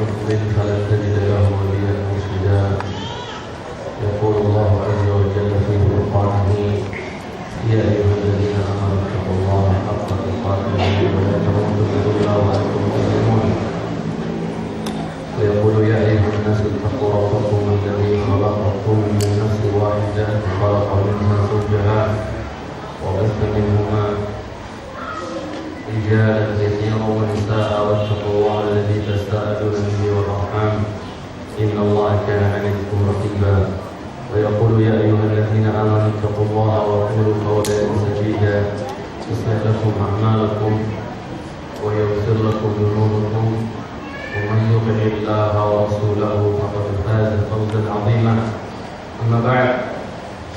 يضلل فلن تجد له وليا مرشدا. يقول الله عز وجل في فرقانه: يا أيها الذين آمنوا اتقوا الله حق تقاته ولا تموتن إلا وأنتم مسلمون. ويقول: يا أيها الناس اتقوا ربكم الذي خلقكم من نفس واحدة وخلق منها زوجها وبث منهما رجالا كثيرا ونساء واتقوا الله الذي تساءلون به والأرحام إن الله كان عليكم رقيبا. ويقول: يا أيها الذين آمنوا اتقوا الله وقولوا قولا سديدا يصلح لكم أعمالكم ويغفر لكم ذنوبكم ومن يطع الله ورسوله فقد فاز فوزا عظيما. أما بعد،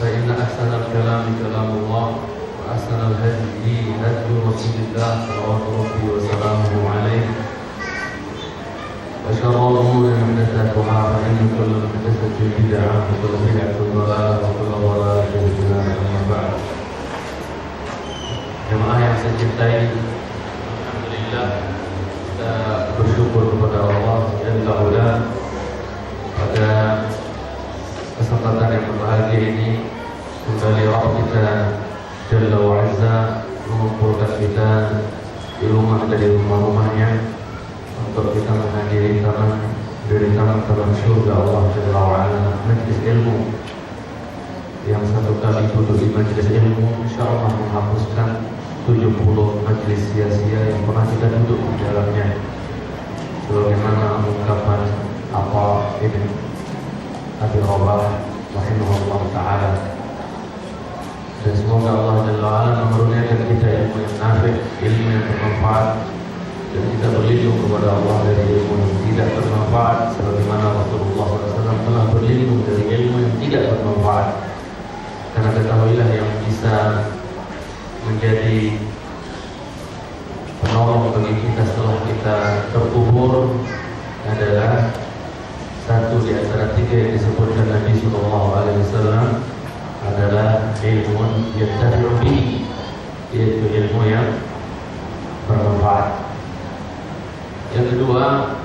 فإن أحسن الكلام كلام الله وأحسن الهدي هدي رسول الله صلوات ربي وسلامه عليه وشر الأمور محدثاتها فإن كل محدثة بدعة وكل بدعة ضلالة وكل ضلالة في النار. أما بعد، jemaah yang saya cintai, alhamdulillah kita bersyukur kepada Allah Jalla wa'ala pada kesempatan yang berbahagia ini kembali Rabb kita Jalla wa'azza mengumpulkan kita di rumah dari rumah-rumahnya untuk kita menghadiri dari taman surga Allah Jalla wa'ala, majlis ilmu yang satu kali duduk di majlis ilmu insyaallah menghapuskan 70 majlis sia-sia yang pernah kita duduk di dalamnya, sebagaimana ungkapan apa Ibn Abi Rabah rahimahullah ta'ala. Dan semoga Allah Jalla wa'ala menurunkan kita ilmu yang nafi', ilmu yang bermanfaat, dan kita berlindung kepada Allah dari ilmu yang tidak bermanfaat, sebagaimana Rasulullah SAW telah berlindung dari ilmu yang tidak bermanfaat. Karena ketahuilah yang bisa menjadi penolong bagi kita setelah kita terkubur adalah satu di antara tiga yang disebutkan Nabi SAW adalah ilmu yang tadrubi, yaitu ilmu yang bermanfaat. Yang kedua,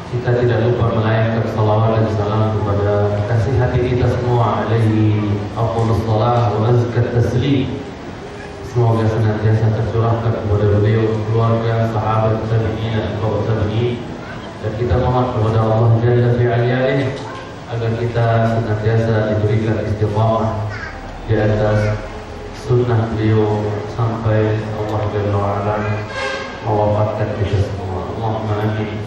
kita tidak lupa melayangkan salawat dan salam kepada kasih hati kita semua, alaihi afdhalus salam wa azkat taslim. Semoga senantiasa tercurahkan kepada beliau, keluarga, sahabat, tabi'in, atba'ut tabi'in, dan kita mohon kepada Allah Jalla fi'aliyah agar kita senantiasa diberikan istiqamah di atas sunnah beliau sampai Allah Jalla wa'ala mewafatkan kita semua. Allahumma amin.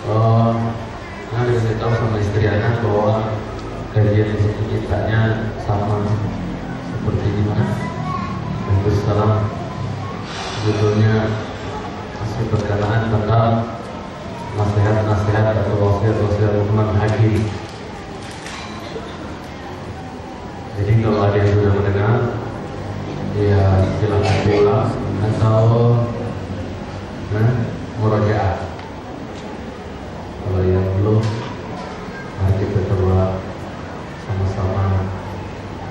Nah, dikasih tahu sama istri anak bahwa kajian di sini kitanya sama seperti di mana? Waalaikumsalam. Sebetulnya masih berkenaan tentang nasihat-nasihat atau wasiat-wasiat Uthman Hakim. Jadi kalau ada yang sudah mendengar, ya silakan pulang atau murajaah. Kalau yang belum, mari kita coba sama-sama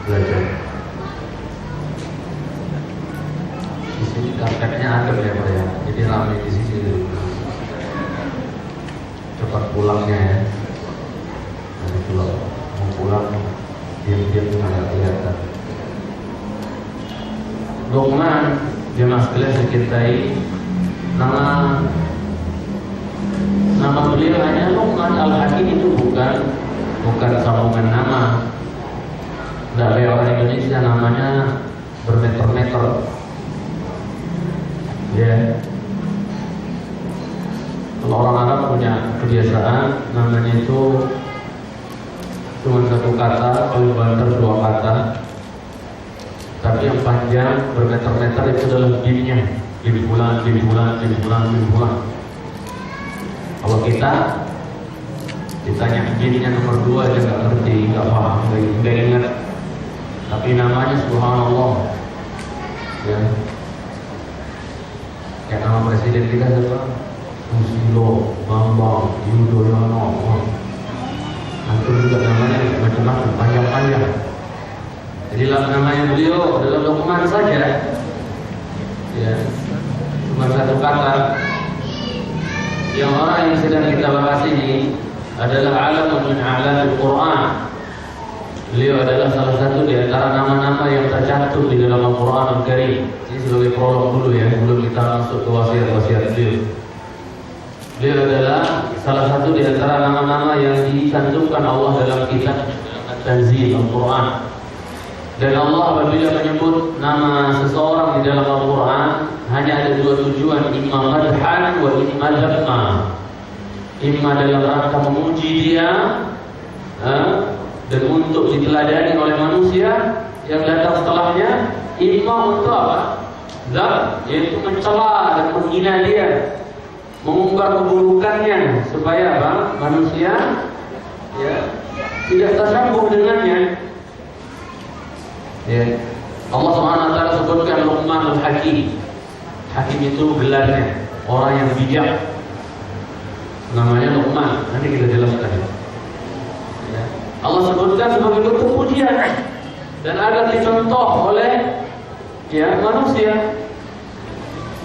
belajar. Di sini karpetnya ada ya Pak ya, jadi ramai di sini. Cepat pulangnya ya. Nanti kalau mau pulang, diam-diam nggak kelihatan. Luqman, jemaah sekalian saya cintai, nama beliau hanya Luqman Al-Hakim, itu bukan sambungan nama. Tidak kayak orang Indonesia namanya bermeter-meter. Ya. Kalau orang Arab punya kebiasaan namanya itu cuma satu kata, paling banter dua kata. Tapi yang panjang bermeter-meter itu adalah bimnya, bim bulan. Kalau kita ditanya bimnya nomor 2 aja nggak ngerti, nggak paham, nggak ingat. Tapi namanya subhanallah. Ya. Kayak nama presiden kita siapa? Susilo, Bambang, Yudhoyono. Antum juga namanya macam-macam, panjang-panjang. Jadi namanya beliau adalah Luqman saja. Ya, cuma satu kata. yang sedang kita bahas ini adalah alam min a'lamil Quran. Beliau adalah salah satu di antara nama-nama yang tercantum di dalam Al-Quran Al-Karim. Ini sebagai prolog dulu ya, sebelum kita masuk ke wasiat-wasiat beliau. Beliau adalah salah satu di antara nama-nama yang dicantumkan Allah dalam kitab Tanzil Al-Quran. Dan Allah apabila menyebut nama seseorang di dalam Al-Quran, hanya ada dua tujuan, imma madhan wa imma dhamma. Imma dalam rangka memuji dia, dan untuk diteladani oleh manusia yang datang setelahnya, imma untuk apa? Zam, yaitu mencela dan menghina dia, mengumbar keburukannya supaya apa? Manusia ya tidak tersambung dengannya. Ya. Allah Subhanahu wa taala sebutkan Luqman al-Hakim. Hakim itu gelarnya, orang yang bijak. Namanya Luqman, nanti kita jelaskan. Ya. Allah sebutkan sebagai bentuk pujian dan agar dicontoh oleh manusia.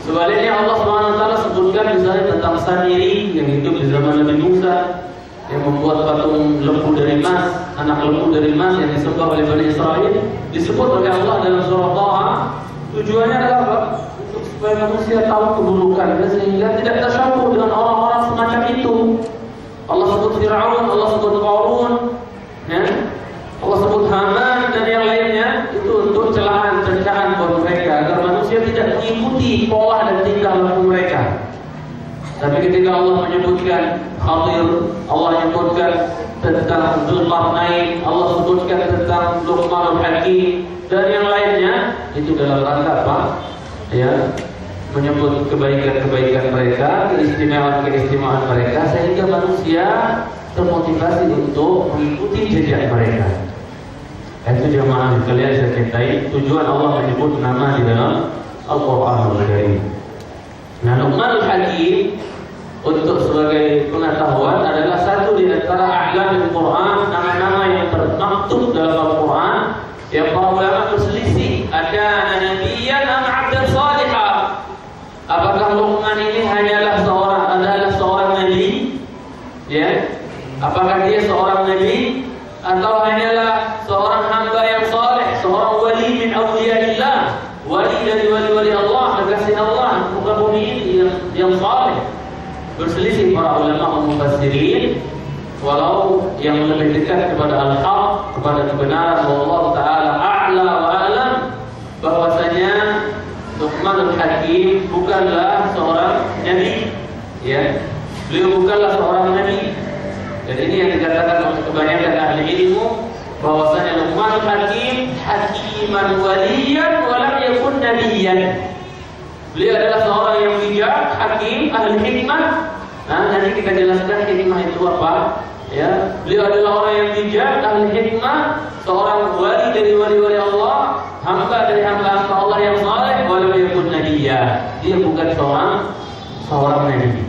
Sebaliknya Allah SWT sebutkan misalnya tentang Samiri yang hidup di zaman Nabi Musa, yang membuat patung lembu dari emas, anak lembu dari emas yang disembah oleh Bani Israel, disebut oleh Allah dalam surah Taha. Tujuannya adalah apa? Untuk supaya manusia tahu keburukan dan sehingga tidak tersambung dengan orang-orang semacam itu. Allah sebut Fir'aun, Allah sebut Qarun, ya, Allah sebut Haman dan yang lainnya, itu untuk celaan-cercaan buat mereka agar manusia tidak mengikuti pola dan tingkah laku mereka. Tapi ketika Allah menyebutkan Khadir, Allah menyebutkan tentang Zulkarnain, Allah sebutkan tentang Luqman al-Hakim dan yang lainnya, itu dalam rangka apa? Ya, menyebut kebaikan-kebaikan mereka, keistimewaan-keistimewaan mereka, sehingga manusia termotivasi untuk mengikuti jejak mereka. Itu jemaah sekalian saya cintai, tujuan Allah menyebut nama di dalam Al-Quran Al-Karim. Nah, Luqman al-Hakim untuk sebagai pengetahuan adalah satu di antara a'lamil Quran, nama-nama yang termaktub dalam Al-Quran yang para ulama berselisih, ada nabiyyan am 'abdan salihah. Apakah Luqman ini adalah seorang nabi? Ya. Apakah dia seorang nabi atau hanyalah seorang hamba yang saleh, seorang wali min awliyaillah, wali dari wali-wali Allah, kekasih Allah, muka bumi ini yang saleh? Berselisih para ulama mufassirin, walau yang lebih dekat kepada al-haq, kepada kebenaran, Allah taala a'la wa alam, bahwasanya Luqman al-Hakim bukanlah seorang nabi, ya. Beliau bukanlah seorang nabi. Dan ini yang dikatakan oleh kebanyakan ahli ilmu, bahwasanya Luqman al-Hakim hakiman waliyan wa lam yakun nabiyyan. Beliau adalah seorang yang bijak, hakim, ahli hikmah. Nah, nanti kita jelaskan hikmah itu apa. Ya, beliau adalah orang yang bijak, ahli hikmah, seorang wali dari wali-wali Allah, hamba dari hamba-hamba Allah yang saleh, wa lam yakun nabiyyan. Dia bukan seorang nabi.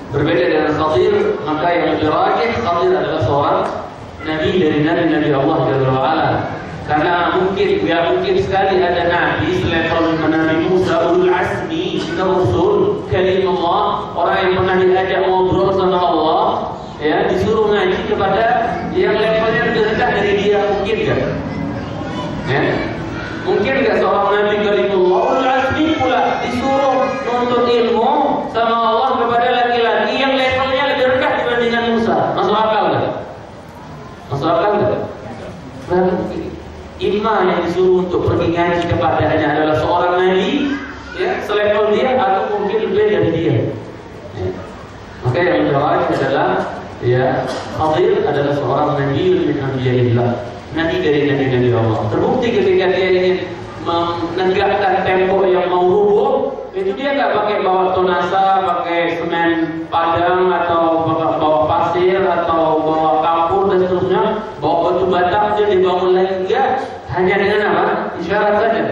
Berbeda dengan Khadir, maka yang lebih rajih, Khadir adalah seorang nabi dari nabi Allah Jalla wa Ala. Karena mungkin sekali ada nabi selevel Nabi Musa, ulul azmi min ar-rusul, kalimullah, orang yang pernah diajak ngobrol sama Allah, ya, disuruh ngaji kepada yang levelnya lebih rendah dari dia, mungkin enggak? Ya. Mungkin enggak seorang nabi kalimullah, ulul azmi pula disuruh nuntut ilmu sama Allah kepada laki-laki yang levelnya lebih rendah dibandingkan Musa? Masuk akal enggak? Masuk akal enggak? Imam yang disuruh untuk pergi ngaji kepadanya adalah seorang nabi, ya, selevel dia atau mungkin lebih dari dia. Ya. Maka yang terbaik adalah, ya, Khadir adalah seorang nabi min anbiyaillah, nabi dari nabi-nabi Allah. Terbukti ketika dia ingin menegakkan tembok yang mau rubuh, itu dia nggak pakai bawa tonasa, pakai semen padang atau bawa pasir atau bawa kapur dan seterusnya, bawa batu batam dia dibangun lagi, enggak. Hanya dengan apa? Isyarat saja.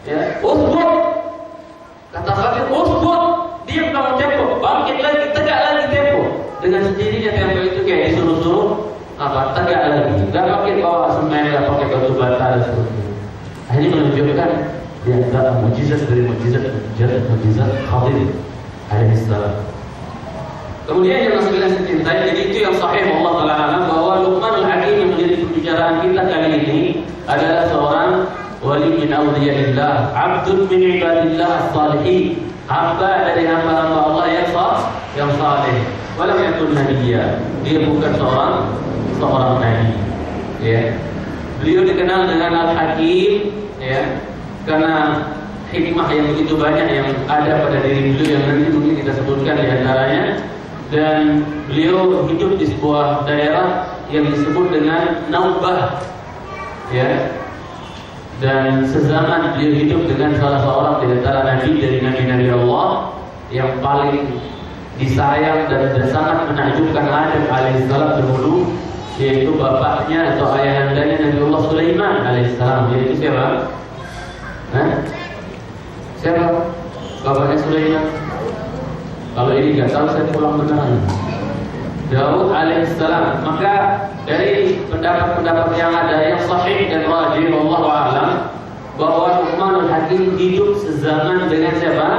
Ya, usbut. Kata Khadir, usbut. Diam kamu tembok, bangkit lagi, tegak lagi tembok. Dengan sendirinya tembok itu kayak disuruh-suruh apa? Tegak lagi. Enggak pakai bawa semen, enggak pakai batu bata dan seterusnya. Ini menunjukkan di antara mukjizat dari mukjizat Khadir alaihi salam. Kemudian yang sekalian saya cintai, jadi itu yang sahih Allah Ta'ala alam, bahwa Luqmanul Hakim yang menjadi pembicaraan kita kali ini adalah seorang wali min awliyaillah, abdun min ibadillah as-salihin, hamba dari hamba-hamba Allah yang saleh. Walam yakun nabiyya, dia bukan seorang nabi. Ya. Beliau dikenal dengan Al-Hakim, ya, karena hikmah yang begitu banyak yang ada pada diri beliau yang nanti mungkin kita sebutkan di antaranya. Dan beliau hidup di sebuah daerah yang disebut dengan Naubah, ya. Dan sezaman beliau hidup dengan salah seorang di antara nabi dari nabi-nabi Allah yang paling disayang dan sangat menakjubkan Adam alaihissalam dahulu, yaitu bapaknya atau ayahandanya Nabi Allah Sulaiman alaihissalam. Yaitu siapa? Siapa? Bapaknya Sulaiman. Kalau ini nggak tahu saya pulang beneran. Daud alaihissalam. Maka dari pendapat-pendapat yang ada yang sahih dan rajih, wallahu a'lam, bahwa Luqmanul Hakim hidup sezaman dengan siapa?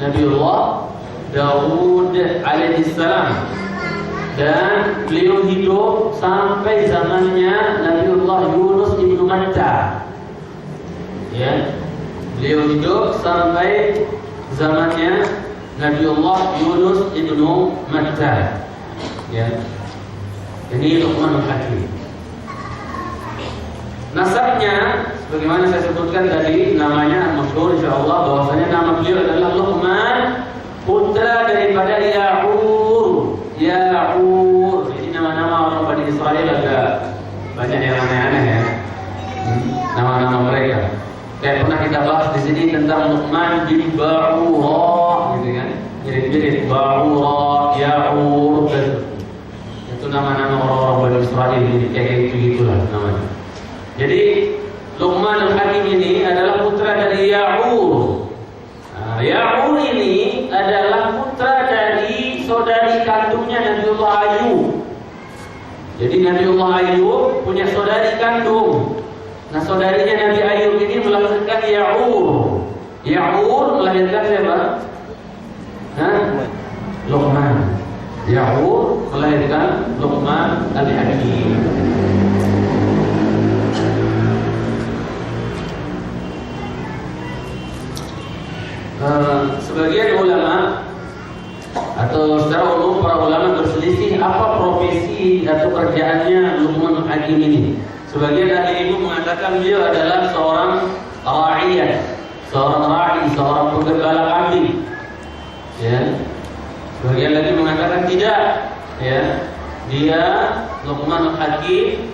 Nabiullah Daud alaihissalam. Dan beliau hidup sampai zamannya Nabiullah Yunus ibnu Matta. Ya, beliau hidup sampai zamannya Nabiullah Yunus ibnu Matta. Ya, ini Luqmanul Hakim. Nasabnya, sebagaimana saya sebutkan tadi, namanya masyhur insyaallah, bahwasanya nama beliau adalah Luqman, putra daripada Ya'ur. Ya'ur. Jadi nama-nama orang Bani Israel agak banyak yang aneh-aneh ya. Nama-nama mereka. Kayak pernah kita bahas di sini tentang Luqman bin Ba'ura, gitu kan? Mirip-mirip Ba'ura, Ya'ur, itu nama-nama orang-orang Bani Israel, jadi kayak gitu-gitulah namanya. Jadi Luqmanul Hakim ini adalah putra dari Ya'ur. Nah, Ya'ur ini adalah putra dari saudari kandungnya Nabiullah Ayub. Jadi Nabiullah Ayub punya saudari kandung. Nah, saudarinya Nabi Ayub ini melahirkan Ya'ur. Ya'ur melahirkan siapa? Luqman. Ya'ur melahirkan Luqman al-Hakim. Sebagian ulama atau secara umum para ulama berselisih apa profesi atau kerjaannya Luqman al-Hakim ini. Sebagian ahli ilmu mengatakan beliau adalah seorang ra'iyah, seorang ra'i, seorang penggembala kambing. Ya. Sebagian lagi mengatakan tidak. Ya. Dia Luqman al-Hakim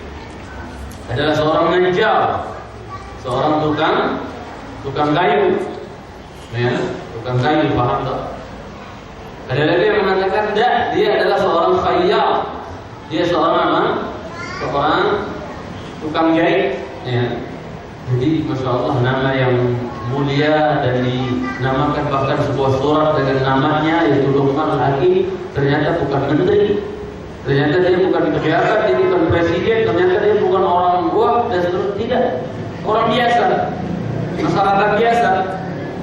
adalah seorang najjar, seorang tukang kayu. Ya, tukang kayu, paham tak? Ada lagi yang mengatakan tidak, dia adalah seorang khayyar. Dia seorang apa? Seorang tukang jahit. Ya. Jadi masya Allah, nama yang mulia dan dinamakan bahkan sebuah surat dengan namanya, yaitu Luqman al-Hakim. Ternyata bukan menteri, ternyata dia bukan pejabat, dia bukan presiden, ternyata dia bukan orang buah dan seterusnya. Tidak, orang biasa, masyarakat biasa.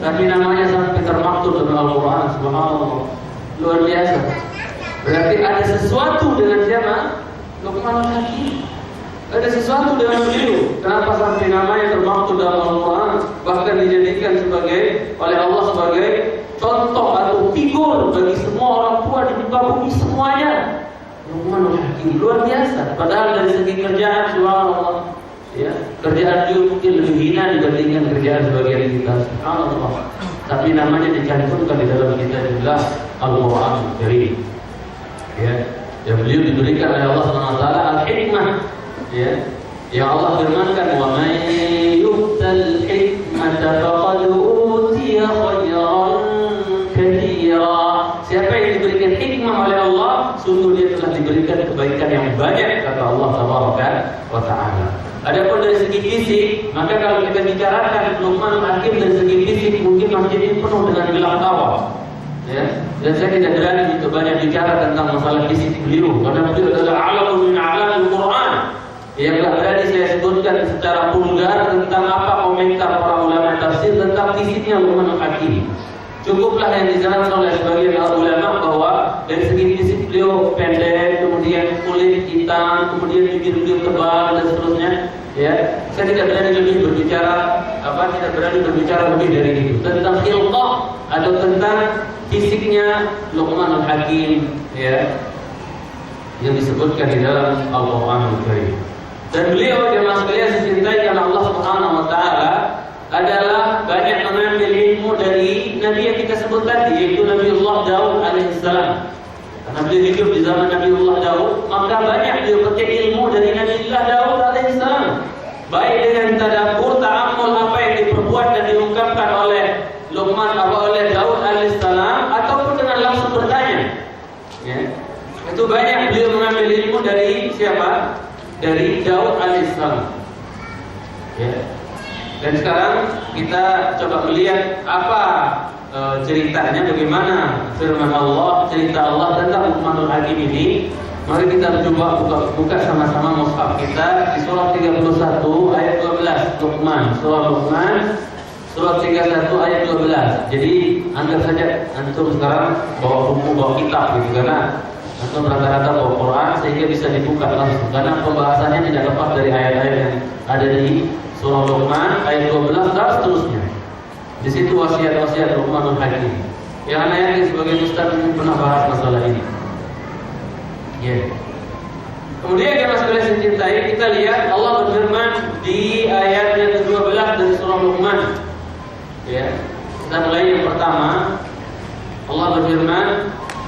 Tapi namanya sampai termaktub dalam Al-Quran. Subhanallah, luar biasa. Berarti ada sesuatu dengan siapa? Luqman al-Hakim. Ada sesuatu dengan beliau. Kenapa sampai namanya termaktub dalam Al-Quran, bahkan dijadikan oleh Allah sebagai contoh atau figur bagi semua orang tua di muka bumi semuanya. Luqman al-Hakim luar biasa. Padahal dari segi kerjaan, subhanallah, ya, kerjaan dia mungkin lebih hina dibandingkan kerjaan sebagian kita. Subhanallah. Tapi namanya dicantumkan di dalam kitab Al-Quran Karim. Ya, yang beliau diberikan oleh Allah SWT al-hikmah. Ya, yang Allah firmankan, wa may yu'tal hikmata faqad utiya khairan katsira. Siapa yang diberikan hikmah oleh Allah, sungguh dia telah diberikan kebaikan yang banyak, kata Allah Tabaraka wa Ta'ala. Adapun dari segi fisik, maka kalau kita bicarakan Luqman al-Hakim dari segi fisik, mungkin masjid ini penuh dengan gelang tawa. Ya, dan saya tidak berani untuk banyak bicara tentang masalah fisik beliau, karena beliau adalah alamun min alamil Quran. Yang tidak berani saya sebutkan secara vulgar tentang apa komentar para ulama tafsir tentang fisiknya Luqman al-Hakim. Cukuplah yang dijelaskan oleh sebagian ulama bahwa dari segi fisik bibir tebal dan seterusnya. Ya, saya tidak berani tidak berani berbicara lebih dari itu tentang khilqah atau tentang fisiknya Luqmanul Hakim, ya, yang disebutkan di dalam Al-Qur'anul Karim. Dan beliau jemaah sekalian dicintai karena Allah Subhanahu wa taala adalah banyak mengambil ilmu dari nabi yang kita sebut tadi, yaitu Nabiullah Daud alaihissalam. Karena beliau hidup di zaman Nabiullah Daud, maka banyak beliau petik ilmu dari Nabiullah Daud alaihissalam. Baik dengan tadabbur, ta'ammul apa yang diperbuat dan diungkapkan oleh oleh Daud alaihissalam, ataupun dengan langsung bertanya. Ya. Itu banyak beliau mengambil ilmu dari siapa? Dari Daud alaihissalam. Ya. Dan sekarang kita coba melihat apa ceritanya, bagaimana firman Allah, cerita Allah tentang Luqmanul Hakim ini. Mari kita coba buka sama-sama mushaf kita di surah 31 ayat 12 Luqman, surah Luqman surah 31 ayat 12. Jadi anggap saja antum sekarang bawa buku, bawa kitab gitu, karena antum rata-rata bawa Quran sehingga bisa dibuka langsung, karena pembahasannya tidak lepas dari ayat-ayat yang ada di surah Luqman ayat 12 dan seterusnya. Di situ wasiat-wasiat Luqmanul Hakim. Yang anak yakin sebagai ustaz pernah bahas masalah ini. Ya. Kemudian jemaah sekalian yang cintai, kita lihat Allah berfirman di ayat yang ke-12 dari surah Luqman. Ya. Kita mulai yang pertama. Allah berfirman,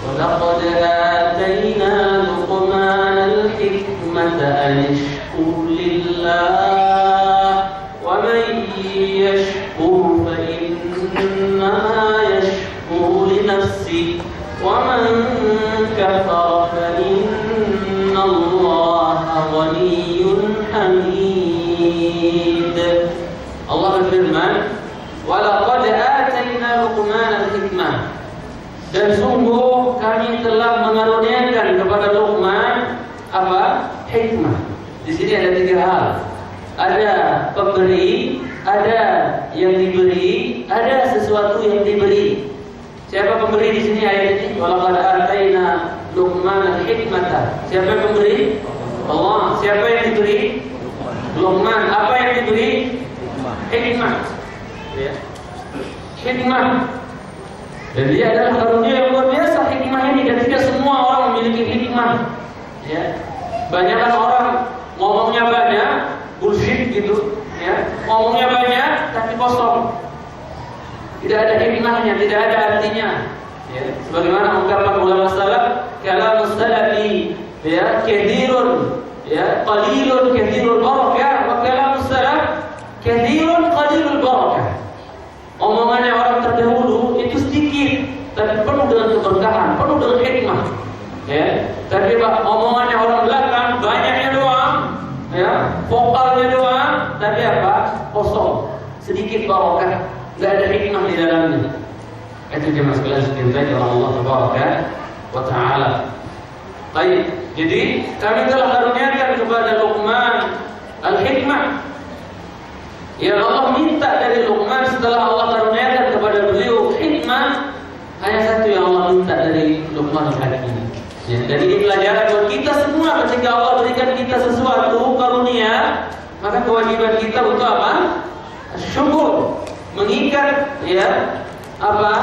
"Wa laqad atayna Luqmanal hikmata an yashkur lillah wa man yashkur fa innama yashkuru li nafsihi wa man kafara fa innallaha ghaniyyun hamid." Allah berfirman, "Wa laqad atayna Luqmanal hikmah." Dan sungguh kami telah mengaruniakan kepada Luqman apa? Hikmah. Di sini ada 3 hal. Ada pemberi, ada yang diberi, ada sesuatu yang diberi. Siapa pemberi di sini ayat ini? Walaqad atayna Luqmanal hikmata. Siapa yang memberi? Allah. Siapa yang diberi? Luqman. Apa yang diberi? Hikmah. Ya. Hikmah. Dan dia adalah karunia yang luar biasa hikmah ini, dan tidak semua orang memiliki hikmah. Ya. Banyak orang ngomongnya banyak, bullshit gitu, ya. Ngomongnya banyak tapi kosong. Tidak ada hikmahnya, tidak ada artinya. Ya. Sebagaimana ungkapan ulama salaf, kalamus salafi ya kathirun ya qalilun kathirul barakah, wa kalamus salaf kathirun qalilul barakah. Omongannya orang terdahulu itu sedikit tapi penuh dengan keberkahan, penuh dengan hikmah. Ya, tapi omongannya orang belakang banyaknya doang, ya, vokalnya doang, tapi apa? Kosong, sedikit barokah, nggak ada hikmah di dalamnya. Itu jemaah sekalian dicintai oleh Allah Tabaraka wa Taala. Baik, jadi kami telah karuniakan kepada Luqman al-hikmah. Ya, Allah minta dari Luqman setelah Allah karuniakan kepada beliau hikmah, hanya satu yang Allah minta dari Luqman al-Hakim. Ya, dan ini pelajaran buat kita semua. Ketika Allah berikan kita sesuatu karunia, maka kewajiban kita untuk apa? Syukur, mengikat ya apa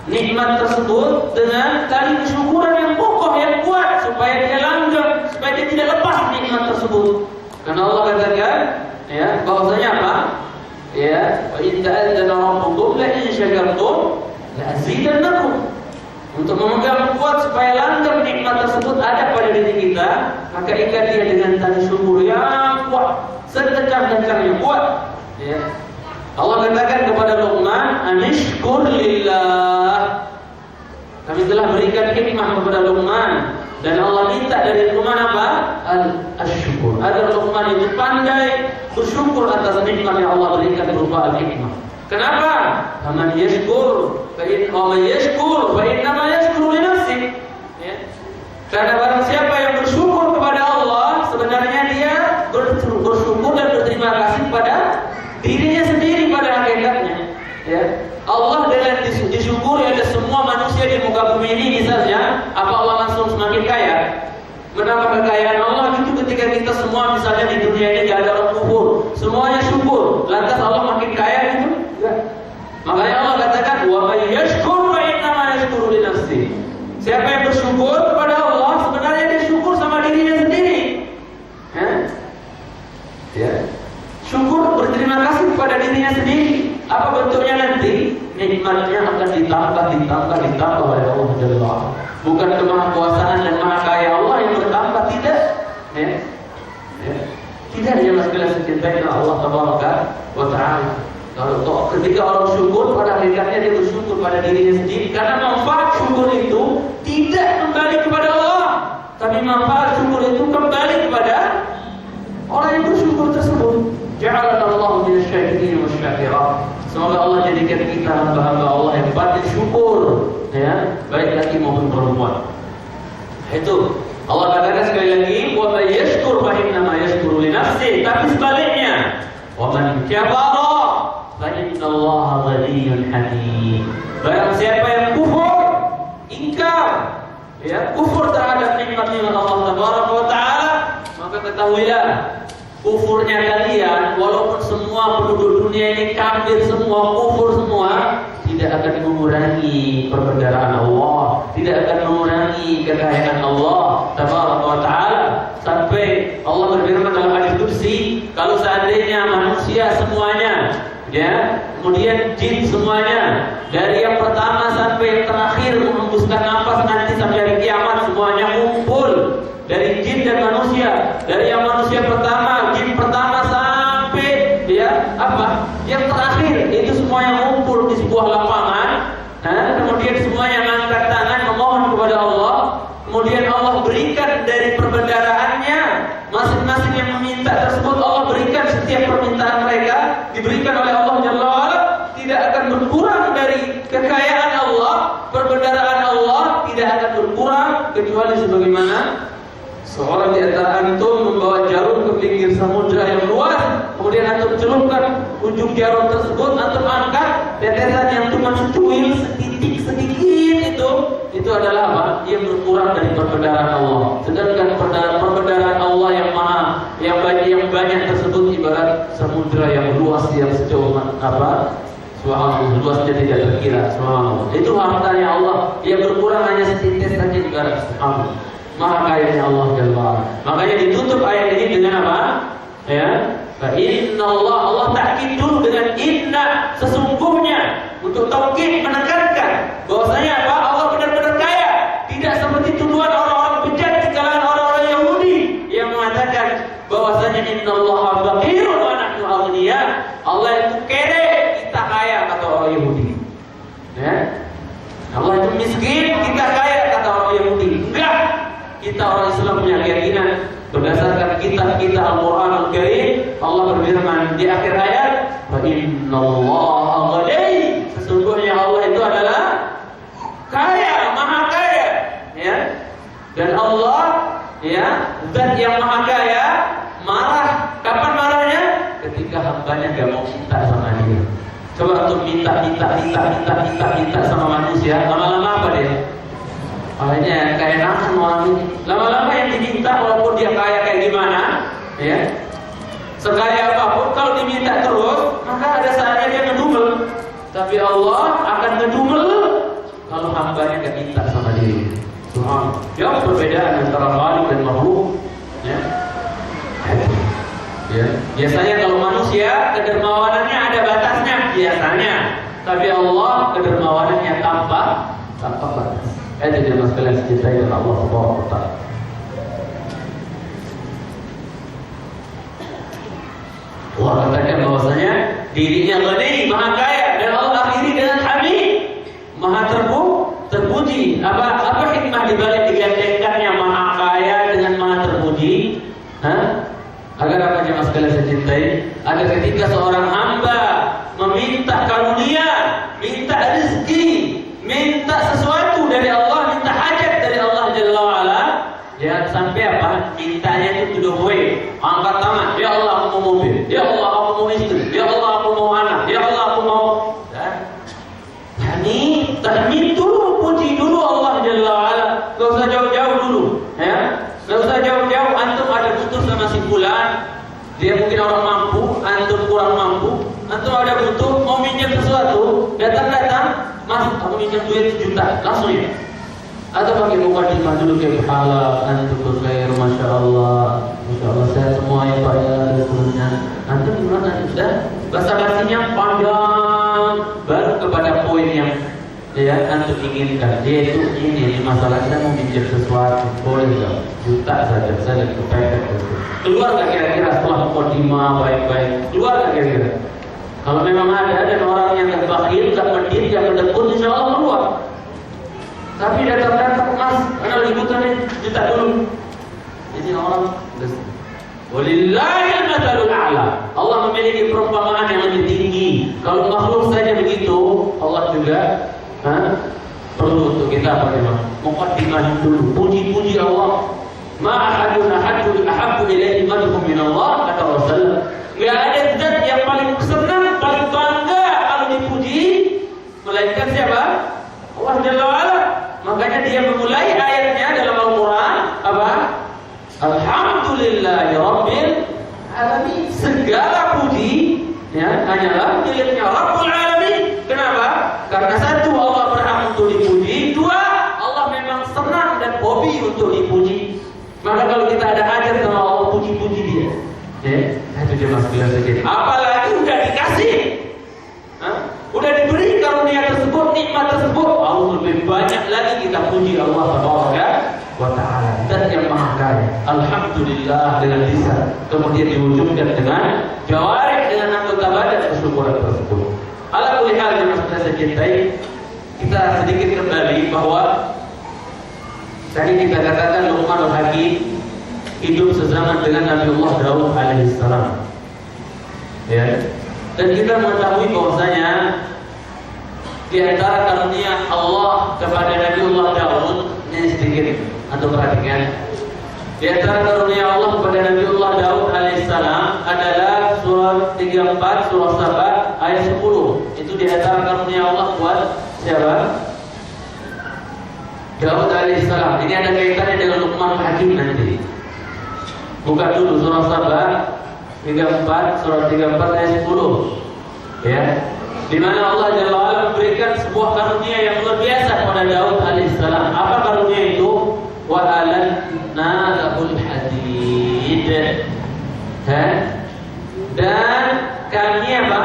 nikmat tersebut dengan tali kesyukuran yang kokoh, yang kuat, supaya dia langgeng, supaya dia tidak lepas nikmat tersebut. Karena Allah katakan ya bahwasanya apa? Ya, wa in ta'adzana rabbukum la in syakartum la azidannakum. Untuk memegang kuat supaya langgeng nikmat tersebut ada pada diri kita, maka ikat dia dengan tali syukur yang kuat, sekencang-kencangnya kuat. Ya. Allah katakan kepada Luqman, "Anishkur lillah." Kami telah berikan hikmah kepada Luqman, dan Allah minta dari Luqman apa? Al-syukur. Agar Luqman itu pandai bersyukur atas nikmat yang Allah berikan berupa al-hikmah. Kenapa? Faman yashkur fa innama yashkuru li nafsihi. Ya. Karena barang siapa yang bersyukur kepada Allah, sebenarnya dia bersyukur dan berterima kasih pada dirinya sendiri pada hakikatnya. Ya. Allah dengan disyukuri oleh semua manusia di muka bumi ini misalnya, apa Allah langsung semakin kaya? Menambah kekayaan Allah itu ketika kita semua misalnya di dunia ini gak ada orang kufur, semuanya syukur, lantas Allah makin kaya gitu? Enggak. Makanya Allah katakan, wa may yashkur fa innama yashkuru li nafsihi. Siapa yang bersyukur kepada Allah, sebenarnya dia syukur sama dirinya sendiri. Ya. Syukur berterima kasih kepada dirinya sendiri. Apa bentuknya nanti? Nikmatnya akan ditambah oleh Allah Jalla wa'ala. Bukan kemahakuasaan dan maha kaya Allah yang bertambah, tidak. Tidak dia sekalian mencintai Allah Tabaraka wa Ta'ala. Kalau ketika orang syukur, pada hakikatnya dia bersyukur pada dirinya sendiri, karena manfaat syukur itu tidak kembali kepada Allah, tapi manfaat syukur itu kembali kepada orang yang bersyukur tersebut. Ja'alana Allah minasy-syakirin wasy-syakirat. Semoga Allah jadikan kita hamba-hamba Allah yang pandai syukur, ya, baik laki maupun perempuan. Itu Allah katakan sekali lagi, wa may yashkur fa innama yashkuru li nafsihi. Tapi sebaliknya, wa man kafara fa innallaha ghaniyyun hamid. Barang siapa yang kufur, ingkar, ya, kufur terhadap nikmat-nikmat Allah Tabaraka wa Ta'ala, maka ketahuilah kufurnya kalian, walaupun semua penduduk dunia ini kafir semua, kufur semua, tidak akan mengurangi perbendaharaan Allah, tidak akan mengurangi kekayaan Allah Tabaraka wa Ta'ala. Sampai Allah berfirman dalam hadis qudsi, kalau seandainya manusia semuanya, ya, kemudian jin semuanya, dari yang pertama sampai yang terakhir menghembuskan nafas nanti sampai hari kiamat, semuanya kumpul, dari jin dan manusia, dari yang manusia pertama, jin pertama sampai yang terakhir, itu semuanya kumpul di sebuah lapangan. Kemudian semuanya mengangkat tangan memohon kepada Allah, kemudian Allah berikan dari perbendaharaannya, masing-masing yang meminta tersebut Allah berikan. Setiap permintaan mereka diberikan oleh Allah Jalla wa'ala, tidak akan berkurang dari kekayaan Allah, perbendaharaan Allah tidak akan berkurang, kecuali sebagaimana seorang di antara antum membawa jarum ke pinggir samudra yang luas, kemudian antum celupkan ujung jarum tersebut, antum angkat, tetesan yang cuma secuil sedikit itu adalah apa? Yang berkurang dari perbendaharaan Allah. Sedangkan perbendaharaan Allah yang banyak tersebut ibarat samudra yang luas, yang sejauh apa? Subhanallah, luasnya tidak terkira. Subhanallah. Itu hartanya Allah yang berkurang hanya setitik saja ibarat. Subhanallah. Maha kayanya Allah Jalla wa'ala. Makanya ditutup ayat ini dengan apa? Ya, inna Allah takkid dulu dengan inna, sesungguhnya, untuk taukid, menekankan bahwasanya apa? Allah benar-benar kaya. Tidak seperti tuduhan orang-orang bejat di kalangan orang-orang Yahudi yang mengatakan bahwasanya inna Allah faqirun wa nahnu aghniya. Allah itu kere, kita kaya, kata orang Yahudi. Ya. Allah itu miskin, kita kaya, kata orang Yahudi. Enggak. Kita orang Islam punya keyakinan berdasarkan kitab kita Al-Quran Al-Karim. Allah berfirman di akhir ayat, fa innallaha ghani, sesungguhnya Allah itu adalah kaya, maha kaya, ya. Dan Allah, ya, zat yang maha kaya, marah. Kapan marahnya? Ketika hambanya gak mau minta sama dia. Coba untuk minta sama manusia, lama-lama apa dia? Makanya kayak nahan orang ini. Lama-lama yang diminta, walaupun dia kaya kayak gimana, ya, sekaya apapun, kalau diminta terus, maka ada saatnya dia ngedumel. Tapi Allah akan ngedumel kalau hambanya gak minta sama dia. Subhanallah. Ya, perbedaan antara khalik dan makhluk. Ya. Ya. Biasanya kalau manusia kedermawanannya ada batasnya biasanya, tapi Allah kedermawanannya tanpa batas. Ada di masalah cintai dengan Allah Subhanahu wa Ta'ala. Allah katakan bahwasanya dirinya ghani, maha kaya, dan Allah akhiri dengan hamid, maha terpuji. Apa hikmah dibalik digandengkannya maha kaya dengan maha terpuji? Agar apa jemaah sekalian saya cintai? Agar ketika seorang hamba meminta karunia, minta rezeki, minta sesuatu dari Allah, minta hajat dari Allah Jalla wa'ala, jangan sampai apa? Mintanya itu to the way, angkat tangan, ya Allah aku mau mobil, ya Allah aku mau istri, ya Allah aku mau anak, ya Allah aku mau. Tahmid dulu, puji dulu Allah Jalla wa'ala. Gak usah jauh-jauh dulu, ya. Gak usah jauh-jauh, antum ada butuh sama Dia mungkin orang mampu, antum kurang mampu, antum ada butuh, mau minjem sesuatu, datang, Mas, aku minjem duit 1 juta, langsung ya. Atau pakai mukadimah dulu kayak pahala, antum berkhair, masya Allah saya semua ya Pak ya, dan seterusnya. Antum gimana? Sudah bahasa basinya panjang, baru kepada poin yang antum inginkan. Dia itu ini masalah kita mau minjem sesuatu, boleh nggak? Juta saja, saya kepepet gitu. Keluar nggak kira-kira setelah mukadimah baik-baik? Keluar nggak kira-kira? Kalau memang ada orang yang nggak bakhil, nggak medit, yang mendekun, insya Allah keluar. Tapi datang Mas, karena liputan ini juta dulu. Ini orang walillahil matsalul a'la. Allah memiliki perumpamaan yang lebih tinggi. Kalau makhluk saja begitu, Allah juga perlu untuk kita muqaddimah dulu, puji-puji Allah. Ma ahadun ahabbu ilaihi madhum min Allah, kata Rasul. Enggak ada zat yang paling senang, paling bangga kalau dipuji melainkan siapa? Allah Jalla wa Ala. Makanya dia memulai ayatnya dalam Al-Quran apa? Alhamdulillahi Rabbil Alamin. Segala puji hanyalah miliknya Rabbul Alamin. Kenapa? Karena satu, Allah berhak untuk dipuji. Dua, Allah memang senang dan hobi untuk dipuji. Maka kalau kita ada hajat sama Allah, puji-puji dia. Itu dia Mas bilang saja. Apalagi udah dikasih, udah diberi karunia tersebut, nikmat tersebut, Allah lebih banyak lagi kita puji Allah wa ta'ala. Dan yang maha kaya, alhamdulillah dengan lisan, kemudian diwujudkan dengan jawarih, dengan anggota badan kesyukuran tersebut. Ala kulli hal yang saya cintai, kita sedikit kembali bahwa tadi kita katakan Luqmanul Hakim hidup sezaman dengan Nabiullah Daud alaihissalam. Dan kita mengetahui bahwasanya di antara karunia Allah kepada Nabiullah Daud, ini sedikit atau perhatikan. Di antara karunia Allah kepada Nabiullah Daud alaihissalam adalah surah 34 surah Saba ayat 10. Itu di antara karunia Allah buat siapa? Daud alaihissalam. Ini ada kaitannya dengan Luqmanul Hakim nanti. Buka dulu surah Saba 34 surah 34 ayat 10. Di mana Allah Jalla wa Ala memberikan sebuah karunia yang luar biasa kepada Daud alaihissalam. Apa karunia itu? Wa alanna lahul hadid. Dan kami apa?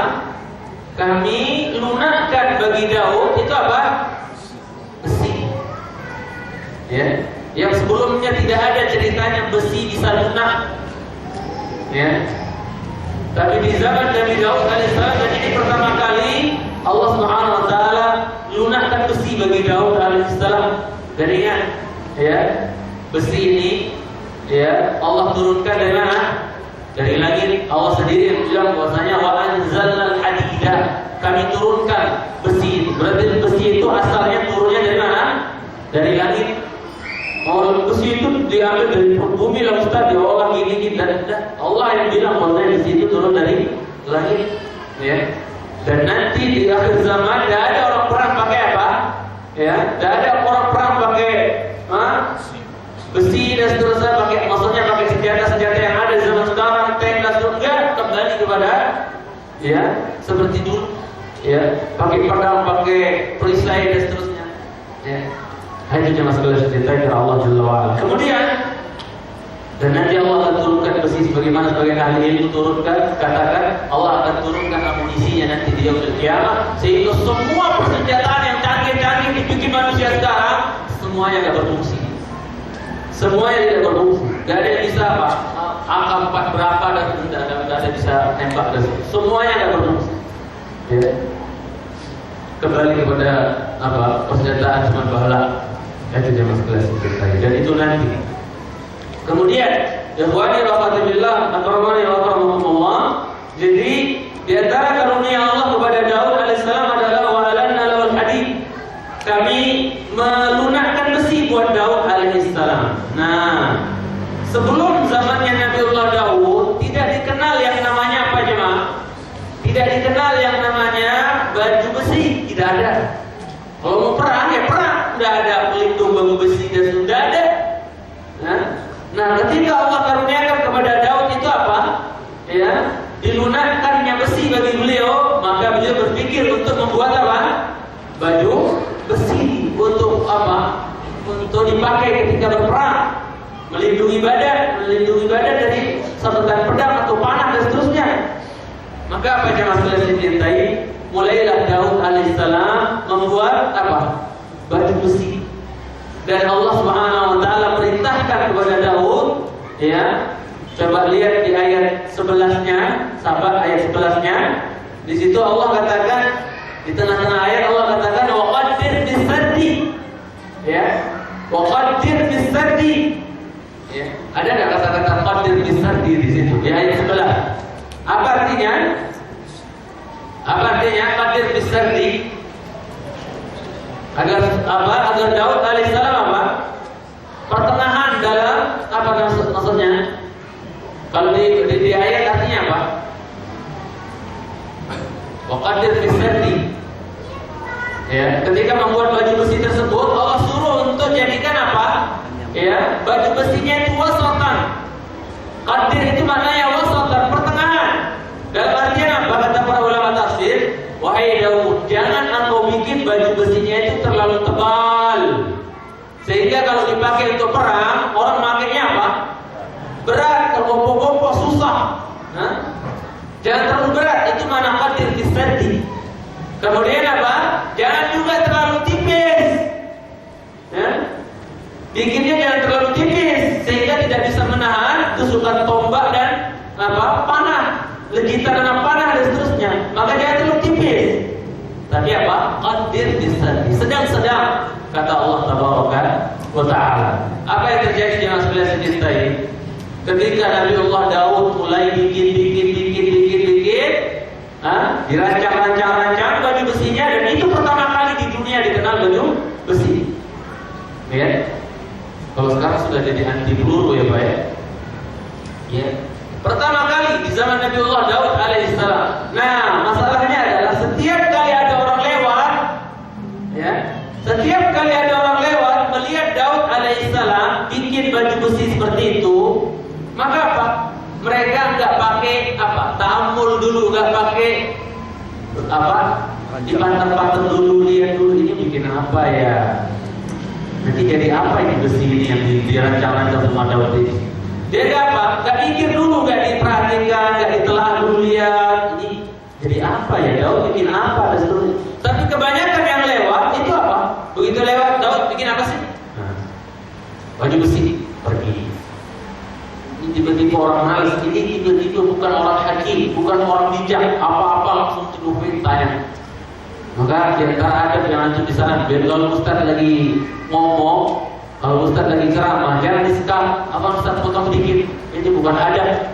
Kami lunakkan bagi Daud itu apa? Besi. Yang sebelumnya tidak ada ceritanya besi bisa lunak. Tapi di zaman Nabi Daud alaihissalam, dan ini pertama kali Allah Subhanahu wa taala lunakkan besi bagi Daud alaihissalam. Dan ingat, besi ini Allah turunkan dari mana? Dari langit. Allah sendiri yang bilang bahwasanya wa anzalnal hadida. Kami turunkan besi itu. Berarti besi itu asalnya turunnya dari mana? Dari langit. Orang besi itu diambil dari bumi lah Ustaz, diolah gini dan Allah yang bilang bahwa besi itu turun dari langit. Dan nanti di akhir zaman tidak ada orang perang pakai apa? Tidak ada orang perang pakai besi dan seterusnya, maksudnya pakai senjata-senjata yang ada di zaman sekarang, tank dan seterusnya. Kembali kepada seperti dulu, pakai pedang, pakai perisai dan seterusnya. Itu cuma sekedar cerita dari Allah Jalla wa Ala. Kemudian dan nanti Allah akan turunkan besi sebagaimana sebagai ahli ilmu turunkan, katakan Allah akan turunkan amunisinya nanti di yaumil qiyamah, sehingga semua persenjataan yang canggih-canggih dibikin manusia sekarang semuanya tidak berfungsi. Semuanya tidak berfungsi. Tidak ada yang bisa apa? AK-4 berapa dan tidak ada bisa tembak dan semuanya tidak berfungsi. Kembali kepada apa? Persenjataan cuma bahala. Itu jamaah kelas kita. Dan itu nanti. Kemudian, ikhwani rahmatillah, akramani wa akramakumullah. Jadi, di antara karunia Allah kepada Daud alaihissalam adalah wa alanna lahul hadid. Kami melunakkan besi buat Daud alaihissalam. Nah, sebelum zamannya Nabiullah Daud tidak dikenal yang namanya apa jemaah? Tidak dikenal yang namanya baju besi, tidak ada. Kalau mau perang ya perang, tidak ada pelindung bambu besi dan sudah ada. Nah, ketika Allah karuniakan kepada Daud itu apa? dipakai ketika berperang, melindungi badan dari sabetan pedang atau panah dan seterusnya. Maka apa jemaah sekalian dicintai? Mulailah Daud alaihissalam membuat apa? Baju besi. Dan Allah Subhanahu wa taala perintahkan kepada Daud, ya. Coba lihat di ayat 11-nya, sahabat ayat 11-nya. Di situ Allah katakan, di tengah-tengah ayat Allah katakan waqaddir bis-sardi. Ya. Waqaddir bis-sardi. Ya. Ada enggak kata-kata qaddir bis-sardi di situ? Di ayat 11. Apa artinya? Qaddir bis-sardi? Agar Daud alaihissalam apa? Pertengahan dalam apa maksudnya? Kalau di ayat artinya apa? Waqaddir bis-sardi. Ya, ketika membuat baju besi tersebut, Allah suruh untuk jadikan apa? Ya, baju besinya itu wasatan. Qaddir itu maknanya wasatan, pertengahan. Dalam artian apa? Kata para ulama tafsir, wahai Daud, jangan engkau bikin baju besinya itu terlalu tebal, sehingga kalau dipakai untuk perang, orang makainya apa? Berat, tergopoh-gopoh, susah. Jangan terlalu berat, itu mana qaddir bis-sardi. Kemudian apa? Jangan juga terlalu tipis. Bikinnya jangan terlalu tipis sehingga tidak bisa menahan tusukan tombak dan apa? Panah, legitan dan panah dan seterusnya. Maka jangan terlalu tipis. Tapi apa? Qaddir bis-sardi. Sedang-sedang, kata Allah Tabaraka wa Ta'ala. Apa yang terjadi dengan sekalian dicintai? Ketika Nabi Allah Daud mulai bikin, dirancang baju besinya, dan itu pertama kali di dunia dikenal baju besi. Ya. Kalau sekarang sudah jadi anti peluru ya Pak ya. Ya. Pertama kali di zaman Nabi Allah Daud alaihissalam. Nah, masalahnya adalah setiap kali ada orang lewat, ya, setiap kali ada orang lewat melihat Daud alaihissalam bikin baju besi seperti itu, maka apa? Mereka nggak pakai apa? Ta'ammul dulu, nggak pakai apa? Dipantang-pantang dulu, lihat dulu ini bikin apa ya? Nanti jadi apa ini besi ini yang dirancang-rancang sama Daud ini? Dia nggak apa? Nggak mikir dulu, nggak diperhatikan, nggak ditelah dulu lihat ini jadi apa ya Daud bikin apa dan seterusnya. Tapi kebanyakan yang lewat itu apa? Begitu lewat Daud bikin apa sih? Baju besi, pergi. Ini tiba-tiba orang malas, ini tiba-tiba bukan orang hakim, bukan orang bijak, apa-apa langsung celupin tanya. Maka di antara adab yang antum di sana, biar kalau Ustaz lagi ngomong, kalau Ustaz lagi ceramah, jangan disekam, apa Ustaz potong dikit, itu bukan adab,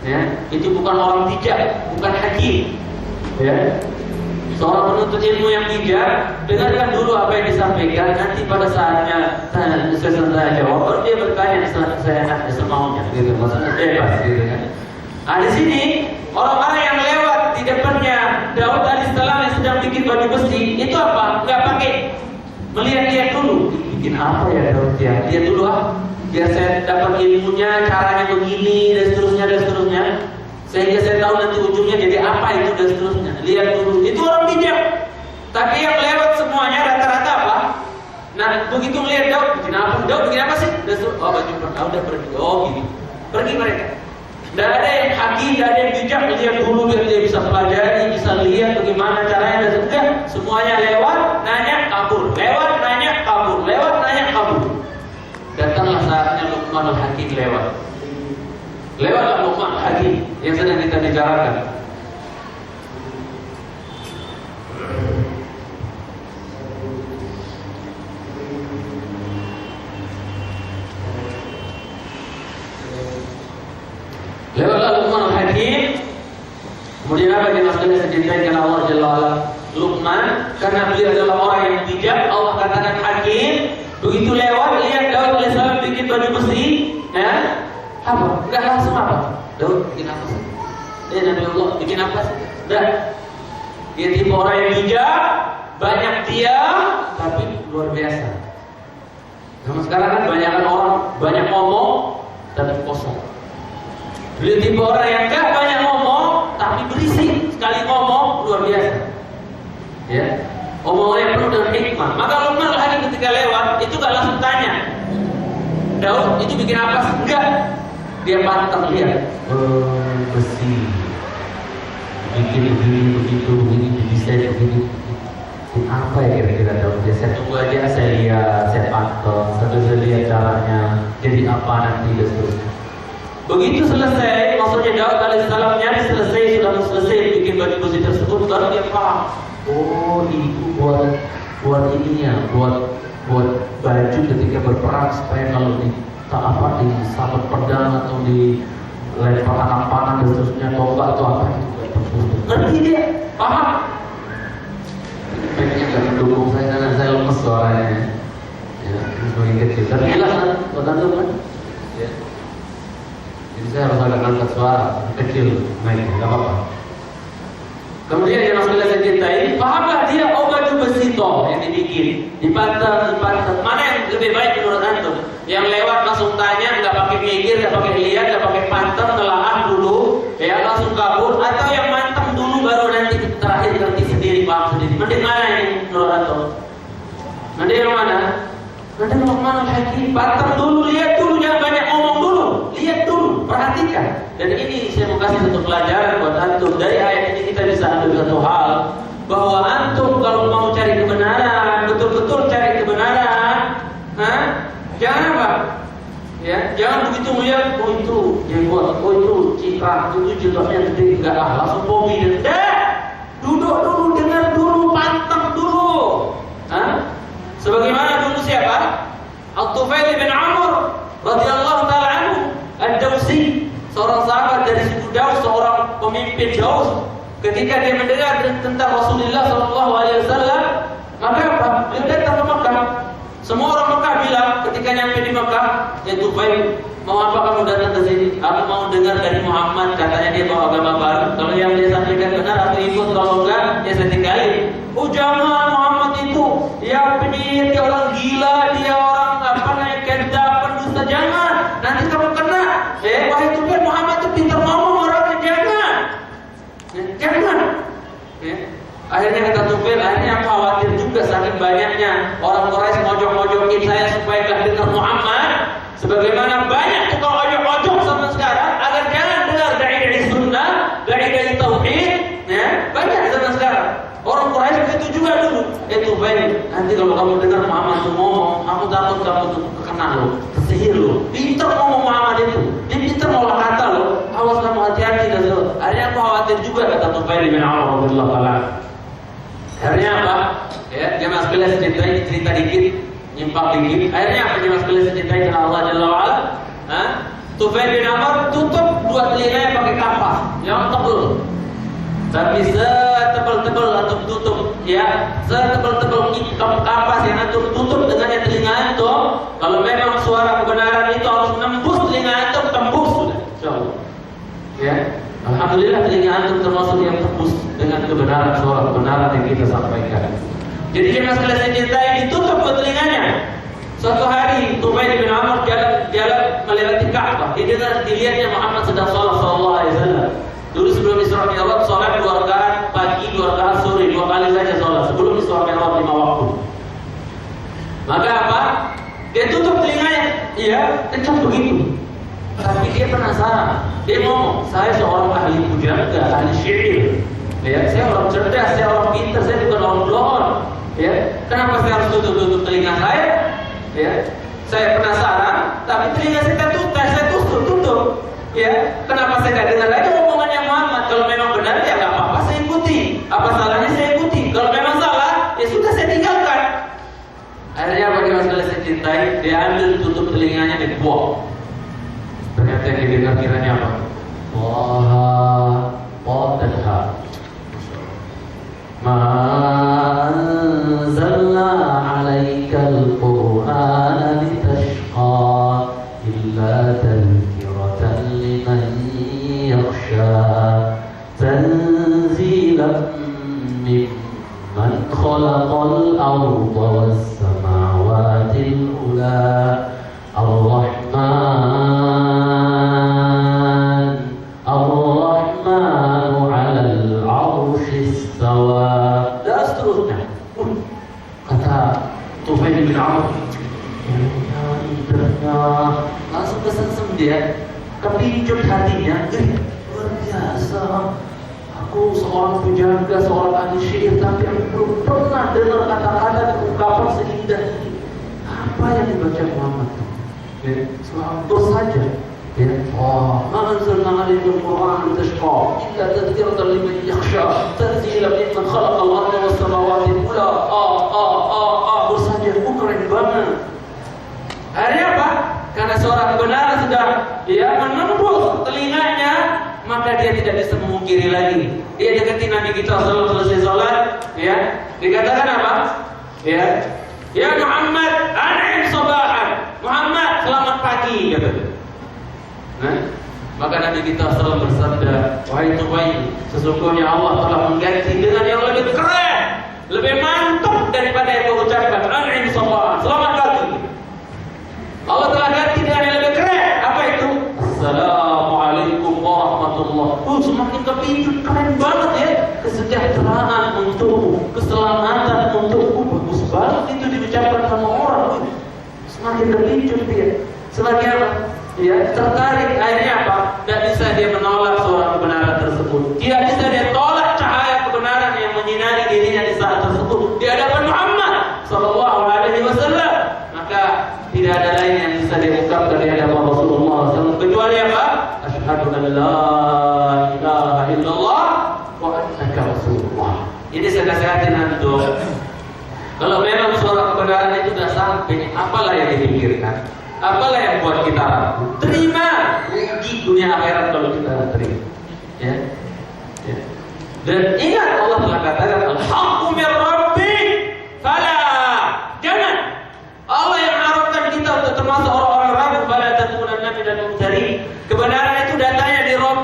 ya, itu bukan orang bijak, bukan hakim, ya. Seorang penuntut ilmu yang bijak, dengarkan dulu apa yang disampaikan, nanti pada saatnya saya jawab, baru dia bertanya saya semaunya, gitu, maksudnya bebas, gitu kan. Di sini orang-orang yang lewat di depannya Daud alaihissalam yang sedang bikin baju besi, itu apa? Nggak pakai melihat-lihat dulu, bikin apa ya Daud ya? Lihat dulu biar saya dapat ilmunya, caranya begini dan seterusnya. Sehingga saya tahu nanti ujungnya jadi apa itu dan seterusnya. Lihat dulu, itu orang bijak. Tapi yang lewat semuanya rata-rata apa? Nah, begitu melihat Daud, bikin apa? Daud bikin apa sih? Oh, baju perang udah pergi. Oh, gini. Pergi mereka. Tidak ada yang hakim, tidak ada yang bijak. Lihat dulu biar dia bisa pelajari, bisa lihat bagaimana caranya dan seterusnya. Semuanya lewat, nanya, kabur. Lewat, nanya, kabur. Lewat, nanya, kabur. Datanglah saatnya Luqmanul Hakim lewat. Lewatlah Luqman Hakim yang sedang kita bicarakan. Lewatlah Luqman Hakim. Kemudian apa yang maksudnya diceritakan Allah Jalla wa'ala? Luqman, karena beliau adalah orang yang bijak, Allah katakan hakim. Begitu lewat, lihat Daud alaihissalam bikin baju besi, ya. Apa? Enggak langsung apa? Daud bikin apa sih? Nabi Allah bikin apa sih? Udah. Dia tipe orang yang bijak, banyak diam, tapi luar biasa. Sama sekarang kan banyak orang banyak ngomong, tapi kosong. Dia tipe orang yang enggak banyak ngomong, tapi berisik. Sekali ngomong luar biasa. Ya. Omongnya penuh dengan hikmah. Maka Luqman Hakim ketika lewat itu enggak langsung tanya. Daud itu bikin apa sih? Enggak. Dia pantang lihat besi. Bikin begini, begitu, begini, desain begini. Apa ya kira-kira Daud? Saya tunggu aja, saya lihat, saya pantau, saya lihat caranya. Jadi apa nanti dan seterusnya. Begitu selesai, maksudnya Daud alaihissalam nyaris sudah selesai bikin baju besi tersebut, baru dia paham. Oh, itu buat ininya, buat baju ketika berperang supaya kalau disabet pedang atau di lempar anak panah dan seterusnya, tombak atau apa itu. Ngerti dia, paham. Baiknya nggak mendukung saya karena saya lemes suaranya. Ya, semakin kecil. Tapi jelas kan, kan? Ya. Jadi saya harus agak angkat suara kecil, naik, nggak apa-apa. Kemudian yang Rasulullah saya cintai, pahamlah dia baju besi toh yang dibikin, dipantang. Mana yang lebih baik menurut antum? Yang lewat langsung tanya, nggak pakai mikir, nggak pakai lihat, nggak pakai pantang, nelaah dulu, ya langsung kabur, atau yang mantap dulu baru nanti terakhir ngerti sendiri, paham sendiri. Mending mana ini menurut antum? Mending yang mana? Mending Luqman Al-Hakim, pantang dulu, lihat dulu, jangan banyak ngomong dulu, lihat dulu, perhatikan. Dan ini saya mau kasih satu pelajaran buat antum. Dari ayat ini kita bisa ambil satu hal, bahwa antum kalau mau cari kebenaran, betul-betul cari kebenaran, jangan apa? Ya, jangan begitu melihat, oh itu jenggot, oh itu citra, itu jilbabnya gede, enggak langsung pobi. Duduk dulu, dengar dulu, pantang dulu. Sebagaimana dulu siapa? Al-Tufail bin Amr radhiyallahu taala anhu Ad-Dawsi, seorang sahabat dari suku Daus, seorang pemimpin Daus. Ketika dia mendengar tentang Rasulullah SAW, maka apa? Dia datang ke Mekah. Semua orang Mekah bilang ketika nyampe di Mekah, ya Tufail, mau apa kamu datang ke sini? Aku mau dengar dari Muhammad, katanya dia bawa agama baru. Kalau yang dia sampaikan benar, aku ikut. Kalau enggak, ya saya tinggalin. Jangan, Muhammad itu ya penyihir, dia orang gila, dia orang kenda, pendusta. Jangan, nanti kamu kena. Wahai Tufail, Muhammad itu pintar ngomong orangnya, jangan. Jangan. Akhirnya kata Tufail, akhirnya aku khawatir juga saking banyaknya orang Quraisy mojok-mojokin saya supaya gak dengar Muhammad. Sebagaimana banyak tukang ojok-ojok sama sekarang agar jangan dengar dai sunnah, dai tauhid, ya banyak zaman sekarang. Orang Quraisy begitu juga dulu. Tufail, nanti kalau kamu dengar Muhammad itu ngomong, aku takut kamu terkena lo, tersihir lo. Pintar ngomong Muhammad itu, dia pintar ngolah kata lo. Awas kamu hati-hati dan so. Akhirnya aku khawatir juga kata Tufail bin Amr radhiyallahu taala. Akhirnya apa? Ya, jemaah sekalian cerita dikit, nyimpang dikit. Akhirnya apa jemaah sekalian cerita karena Allah Jalla wa Ala? Tufail bin Amr tutup dua telinganya pakai kapas yang tebal. Tapi setebal-tebal antum tutup, ya, setebal-tebal kapas yang antum tutup dengan telinga antum. Kalau memang suara kebenaran itu harus menembus telinga antum, tembus sudah. Insyaallah. Ya. Alhamdulillah telinga antum termasuk yang tembus dengan kebenaran, suara kebenaran yang kita sampaikan. Jadi jemaah sekalian saya cintai, ditutup telinganya. Suatu hari Tufail bin Amr jalan melewati Ka'bah. Dilihatnya Muhammad sedang salat sallallahu alaihi wasallam. Dulu sebelum Isra Mi'raj salat 2 rakaat pagi, 2 rakaat sore, 2 kali saja salat sebelum Isra Mi'raj 5 waktu. Maka apa? Dia tutup telinganya. Iya, kencang begitu. Tapi dia penasaran. Dia ngomong, saya seorang ahli pujaga, ahli syair. Ya, saya orang cerdas, saya orang pintar, saya bukan orang doon. Ya, kenapa saya harus tutup telinga saya? Ya, saya penasaran, tapi telinga saya tutup. Ya, kenapa saya tidak dengar aja omongannya Muhammad? Kalau memang benar ya nggak apa-apa, saya ikuti. Apa salahnya saya ikuti? Kalau memang salah, ya sudah saya tinggalkan. Akhirnya bagi masalah saya cintai, dia ambil tutup telinganya, dia buang. Ternyata yang didengar kiranya apa? Wah, dan ha. Ma anzalna 'alaikal Qur'ana litashqa illa tadhkiratan liman yakhsha tanzilan mimman khalaqal arda was samawati al-ula Ar-Rahmanu 'alal 'arsy istawa. Dan seterusnya. Kata Tufail bin Amr, Ya, langsung kesengsem dia, kepincut hatinya. Luar biasa. Aku seorang penjaga, seorang ahli syair, tapi aku belum pernah dengar kata-kata ungkapan seindah ini. Apa yang dibaca Muhammad? Ya, selambur saja. Ya, ma anzalna 'alaikal Qur'ana litashqa illa tadhkiratan liman yakhsha tanzilan mimman khalaqal arda was samawati ula. Bersaja, keren banget. Akhirnya apa? Karena seorang kebenaran sudah menembus telinganya, maka dia tidak bisa memungkiri lagi. Dia dekati Nabi kita selesai sholat, dikatakan apa? Ya Muhammad, an'im sabahan. Muhammad, selamat pagi, kata. Maka Nabi kita SAW bersabda, wahai Tubai, sesungguhnya Allah telah mengganti dengan yang lebih keren, lebih mantap daripada yang kau ucapkan. An'im sabahan, selamat pagi. Allah telah ganti dengan yang lebih keren. Apa itu? Assalamualaikum warahmatullahi. Semakin kepincut, keren banget ya. Kesejahteraan untukmu, keselamatan untukmu. Bagus banget itu diucapkan sama orang. Semakin kepincut dia. Sebagai apa? Tertarik. Akhirnya apa? Tidak bisa dia menolak seorang kebenaran tersebut. Tidak bisa dia tolak cahaya kebenaran yang menyinari dirinya di saat tersebut di hadapan Muhammad Sallallahu Alaihi Wasallam. Maka tidak ada lain yang bisa dia ungkapkan di hadapan Rasulullah SAW kecuali apa? Asyhadu an la ilaha illallah wa annaka rasulullah. Ini saya nasihatin antum. Kalau memang suara kebenaran itu sudah sampai, apalah yang dipikirkan? Apalah yang buat kita ragu? Terima, rugi dunia akhirat kalau kita terima. Dan ingat Allah telah katakan al-haqqu min rabbi fala. Jangan Allah yang haramkan kita untuk termasuk orang-orang ragu. Fala takunanna minal mumtarin. Kebenaran itu datanya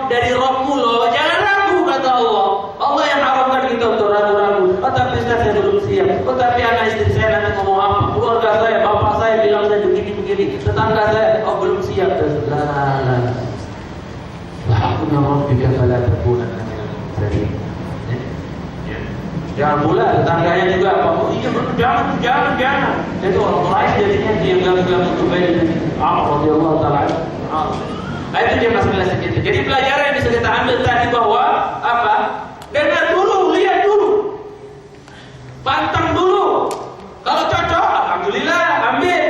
dari Rabbmu loh. Jangan ragu, kata Allah. Allah yang haramkan kita untuk ragu-ragu. Tapi saya belum siap. Tapi anak istri saya nanti ngomong apa? Keluarga saya, bapak saya bilang saya begini. Tetangga saya, belum siap. Al-haqqu min rabbika fala takunanna minal mumtarin. Jangan pula tetangganya juga jangan. Jadi orang lain jadinya dia bilang untuk baik. Radhiyallahu taala. Itu dia masalah sedikit. Jadi pelajaran yang bisa kita ambil tadi bahwa apa? Dengar dulu, lihat dulu, pantang dulu. Kalau cocok, alhamdulillah, ambil.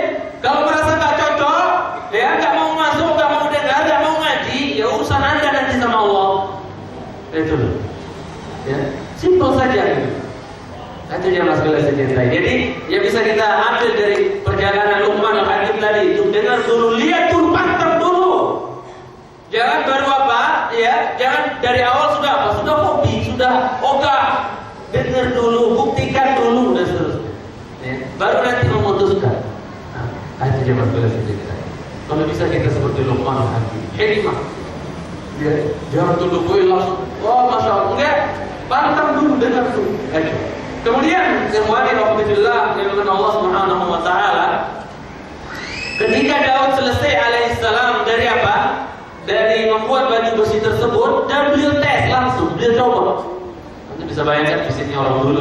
Kalau merasa nggak cocok, nggak mau masuk, nggak mau dengar, nggak mau ngaji, ya urusan anda nanti sama Allah. Itu loh. Simpel saja gitu. Itu dia masalah secintai. Jadi yang bisa kita ambil dari perjalanan Luqman Al-Hakim tadi itu, dengar dulu, lihat dulu, pantang dulu. Jangan baru apa? Jangan dari awal sudah apa? Sudah hobi, sudah ogah. Dengar dulu, buktikan dulu dan seterusnya. Baru nanti memutuskan. Itu dia masalah secintai. Kalau bisa kita seperti Luqman Al-Hakim, hikmah. Jangan dulu langsung, masya Allah, enggak. Pantang dulu, dengar dulu. Kemudian ikhwani fillah, firman Allah Subhanahu wa taala, ketika Daud selesai alaihissalam dari apa? Dari membuat baju besi tersebut, dan beliau tes langsung, beliau coba. Anda bisa bayangkan fisiknya orang dulu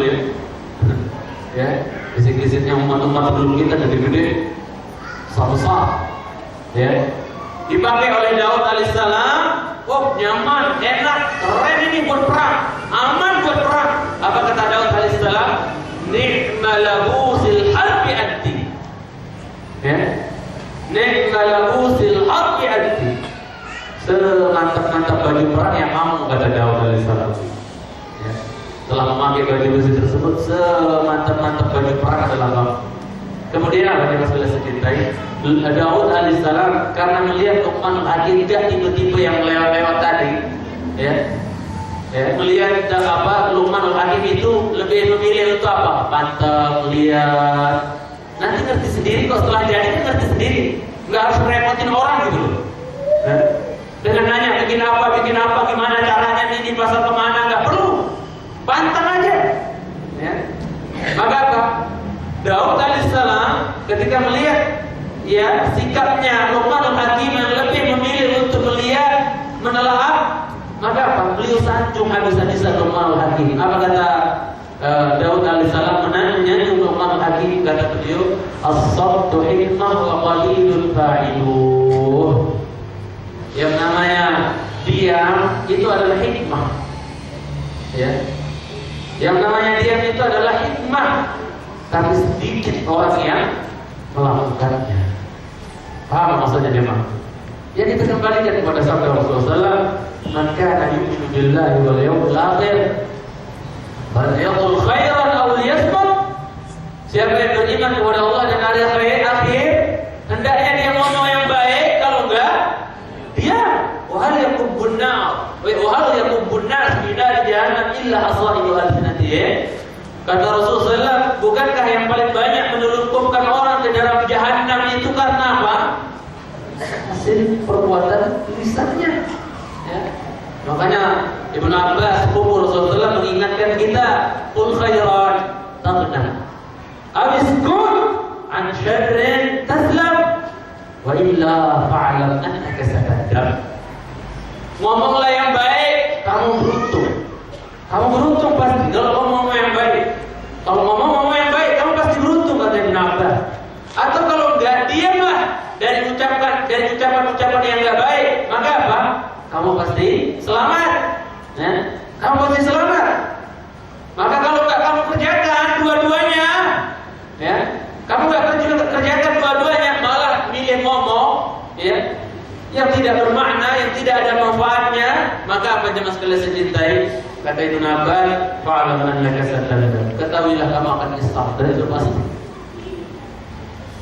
fisik-fisiknya umat-umat dulu kita gede-gede, besar-besar. Dipakai oleh Daud alaihissalam. Nyaman, enak, keren ini buat perang, aman buat perang. Apa kata Daud alaihissalam? Ni'malabusil harbi anti. Ni'malabusil harbi anti. Semantap-mantap baju perang yang kamu, kata Daud alaihissalam. Setelah memakai baju besi tersebut, semantap-mantap baju perang adalah kamu. Kemudian apa yang masalah secintai? Daud alaihissalam karena melihat Luqman Al-Hakim tidak tipe-tipe yang lewat-lewat tadi, melihat apa Luqman Al-Hakim itu lebih memilih untuk apa? Pantang, lihat, nanti ngerti sendiri kok, setelah jadi kan ngerti sendiri, nggak harus merepotin orang gitu loh. Dengan nanya bikin apa, gimana caranya ini pasal kemana, nggak perlu, pantang aja. Maka apa? Daud alaihissalam ketika melihat sikapnya Luqman Al-Hakim yang lebih memilih untuk melihat, menelaah, maka apa? Beliau sanjung habis-habisan Luqman Al-Hakim. Apa kata Daud alaihissalam menyanjung Luqman Al-Hakim? Hakim kata beliau, as-sabtu hikmah wa qalilul fa'iluh. Yang namanya diam itu adalah hikmah. Ya. Yang namanya diam itu adalah hikmah, tapi sedikit orang yang melakukannya. Paham maksudnya jemaah? Jadi kita kembalikan kepada sabda Rasulullah, "Man kana yu'minu billahi wal yawmil akhir, falyaqul khairan aw liyasmut." Siapa yang beriman kepada Allah dan hari akhir, hendaknya dia ngomong yang baik, kalau enggak dia wahal yakubbun nar bila jahannam illa asaidu alsinatihim. Kata Rasulullah, bukankah yang paling banyak menyelupupkan orang ke dalam jahannam itu karena apa? Hasil perbuatan lisannya. Ya. Makanya Ibnu Abbas sepupu Rasulullah mengingatkan kita, qul khairan taghnam, abiskun an syarrin taslam, wa illa fa'lam annaka satadam. Ngomonglah yang baik, kamu beruntung. Kamu beruntung pasti kalau kamu ngomong yang baik. Kalau ngomong yang baik, kamu pasti beruntung, kata Ibnu Abbas. Atau kalau enggak, diamlah dari ucapan-ucapan yang enggak baik. Maka apa? Kamu pasti selamat. Ya? Kamu pasti selamat. Maka kalau enggak kamu kerjakan dua-duanya, ya, kamu enggak kerjakan dua-duanya, malah milih ngomong, ya, yang tidak bermakna, yang tidak ada manfaatnya, maka apa jemaah sekalian cintai? Kata Ibnu Abbas, fa'lam annaka satadam. Ketahuilah kamu akan menyesal. Dan itu pasti.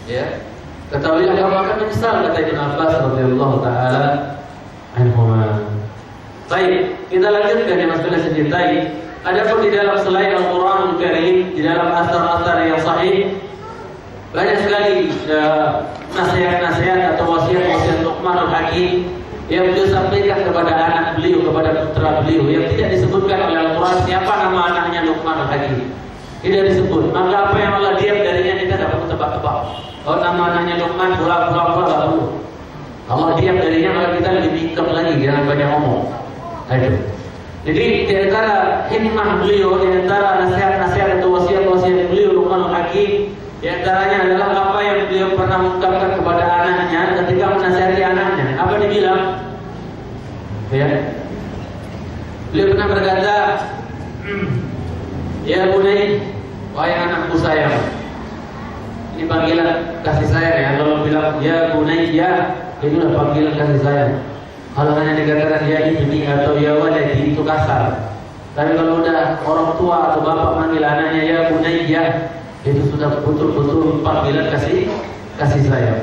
Ya. Ketahuilah kamu akan menyesal, kata Ibnu Abbas radhiyallahu taala anhuma. Baik, kita lanjutkan jemaah sekalian cintai. Adapun di dalam selain Al-Qur'anul Karim, di dalam asar-asar yang sahih, banyak sekali nasihat-nasihat atau wasiat-wasiat Luqmanul Hakim yang beliau sampaikan kepada anak beliau, kepada putra beliau, yang tidak disebutkan oleh Al-Quran siapa nama anaknya Luqmanul Hakim. Tidak disebut. Maka apa yang Allah diam darinya kita dapat tebak-tebak. Oh, nama anaknya Luqman pura-pura. Allah diam darinya, maka kita lebih bingkem lagi, jangan banyak ngomong. Ayo. Jadi di antara hikmah beliau, di antara nasihat-nasihat atau wasiat-wasiat beliau Luqmanul Hakim, di antaranya adalah apa yang beliau pernah mengungkapkan kepada anaknya ketika menasihati anaknya. Apa dibilang? Ya. Beliau pernah berkata, "Ya bunai, wahai anakku sayang." Ini panggilan kasih sayang ya. Kalau bilang ya bunai, ya, itu adalah panggilan kasih sayang. Kalau hanya dikatakan ya ibni atau ya waladi itu kasar. Tapi kalau udah orang tua atau bapak manggil anaknya ya bunai, ya, itu sudah betul-betul panggilan kasih sayang.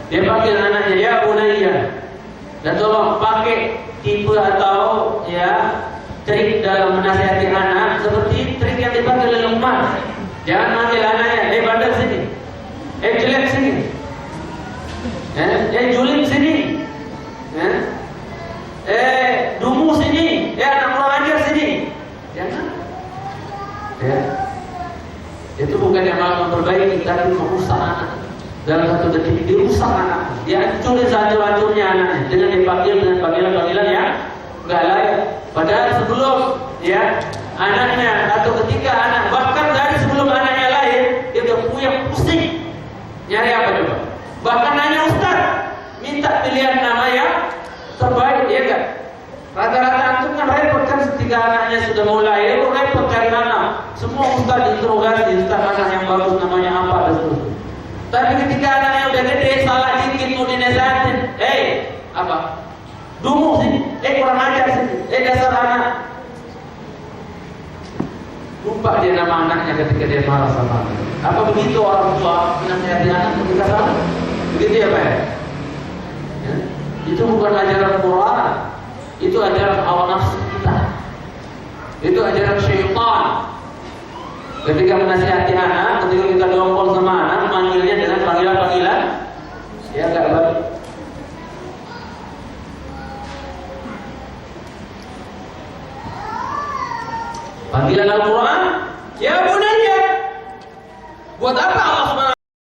Dia panggil anaknya ya bunayya. Dan tolong pakai tipe atau ya trik dalam menasihati anak seperti trik yang dipakai oleh Luqman. Jangan manggil anaknya, bandel sini, jelek sini, juling sini, dumu sini, anak kurang ajar sini. Jangan. Ya. Itu bukan yang malah memperbaiki, tapi merusak anak. Dalam satu detik dirusak anak. Dia hancurin sehancur-hancurnya anaknya dengan dipanggil dengan panggilan-panggilan yang enggak layak. Padahal sebelum ya anaknya atau ketika anak, bahkan dari sebelum anaknya lahir, dia udah puyeng pusing nyari apa coba. Bahkan nanya ustaz, minta pilihan nama yang terbaik, ya kan? Rata-rata antum kan repot kan ketika anaknya sudah mau lahir, repot cari nama. Semua ustaz diinterogasi, ustaz anak yang bagus namanya apa dan seterusnya. Tapi ketika anaknya udah gede, salah dikit mau dinasihatin, apa? Dumu sini, kurang ajar sini, dasar anak. Lupa dia nama anaknya ketika dia marah sama anak. Apa begitu orang tua menasihati anak ketika salah? Begitu ya Pak? Ya? Itu bukan ajaran Quran, itu ajaran hawa nafsu kita. Itu ajaran syaitan. Ketika menasihati anak, ketika kita dongkol sama anak, manggilnya dengan panggilan-panggilan ya enggak baik. Panggilan Al-Quran, ya bunayya. Buat apa